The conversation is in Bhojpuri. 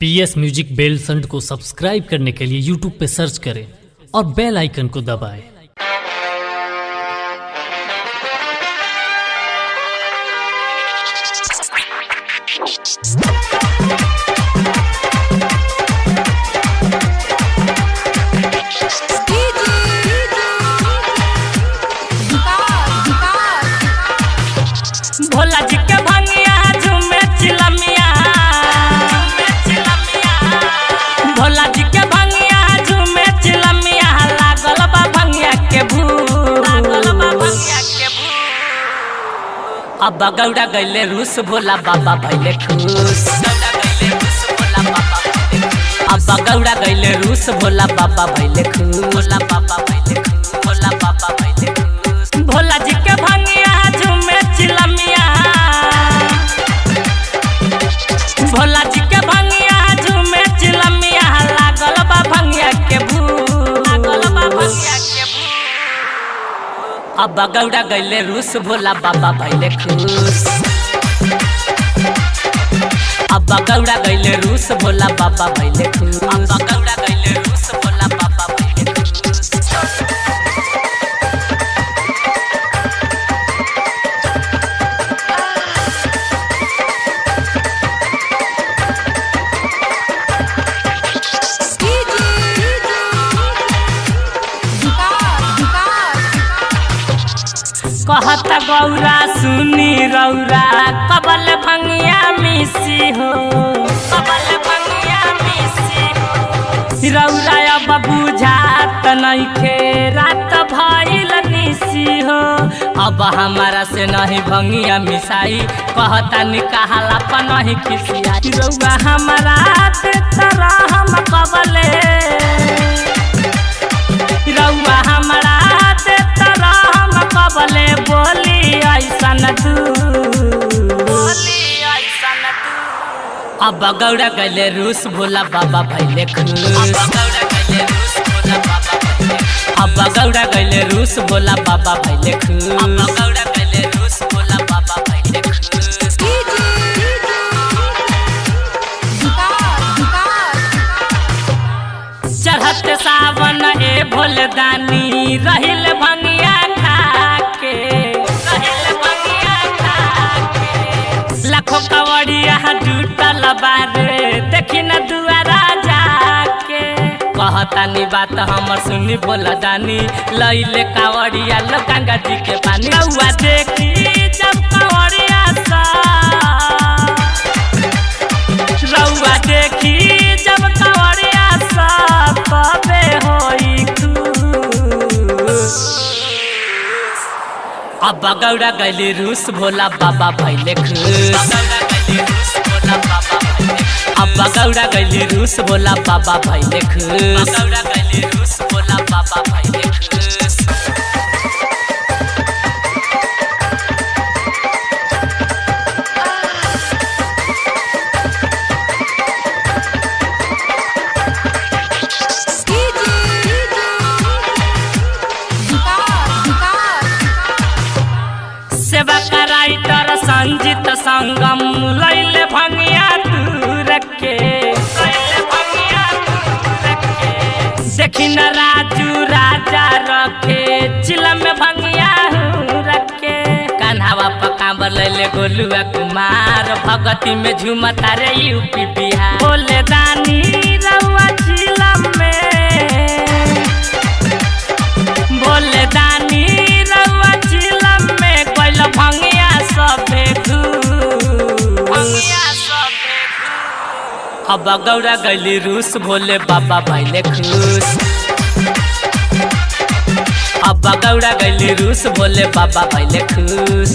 PS म्यूजिक बेल संट को सब्सक्राइब करने के लिए YouTube पे सर्च करें और बेल आइकन को दबाएं। भोला जी के भंगिया झूमे चिलमिया, भोला जी के भंगिया झूमे चिलमिया, लागल बा भंगिया के भूख। अब गौड़ा गईले रूस भोला बाबा भइले खुश। अब गौड़ा गईले रूस भोला बाबा भइले खुश। भोला बाबा भइले खुश। भोला बाबा भइले खुश। भोला जी के भंगिया झूमे चिलमिया, भोला जी के भंगिया झूमे चिलमिया, लागल बा भंगिया के भूख। लागल बा भंगिया के भूख। अब गौड़ा गईले रूस भोला बाबा भइले खुश। अब गौड़ा गईले रूस भोला बाबा भइले खुश। अब गौड़ा गईले रूस भोला बाबा भइले खुश। कहता गौरा सुनी रौरा, कबल भंगिया मिसी हो, कबल भंगिया मिसी हो। रौरा अब बुझात नइखे, रात भइल निसी हो। अब हमारा से नहीं भंगिया मिसाई, कहता निकाहला पर नहीं खिसियाई। रौरा हमारा तेरा हम कबले, रौरा हमारा तेरा हम कबले, बोली ऐसन तू, बोली ऐसन तू। अब गौड़ा गईले रूस भोला बाबा भइले खुश। अब गौड़ा गईले रूस भोला बाबा भइले खुश। अब गौड़ा गईले रूस भोला बाबा भइले खुश। चढ़त सावन ए भोलदानी, रहिल भंगिया खाके, रहिल भंगिया खाके। लाखों कवड़िया जुटल बारे, देखी न दुआरा जाके। कहतानी बात हमर सुनी भोला दानी, लइले कावड़िया लो गंगा जी के पानी। रउआ देखी जब कावड़िया सा, रउआ देखी जब कावड़िया सा, कबे होई खुश। अब गौड़ा गईले रूस भोला बाबा भइले खुश। अब गौड़ा गईले रूस भोला बाबा भइले खुश। गौड़ा गईले रूस भोला बाबा भइले खुश। सेवा कराइटर संजीत संगम, लैले भंगिया दूर के, लैले भंगिया दूर के। देखी न राजू राजा रखे, चिलम में भंगिया रखे। कान्हावा पकांबर लैले गोलुआ कुमार, भगती में झूमता रे यूपी बिहार। बोले दानी रउआ चिलम में, बोले दानी रउआ चिलम में, कोइल भंगिया सबे भंगिया सबे। अब गौड़ा गईले रूस भोले बाबा भइले खुश। अब गौड़ा गईले रूस भोले बाबा भइले खुश।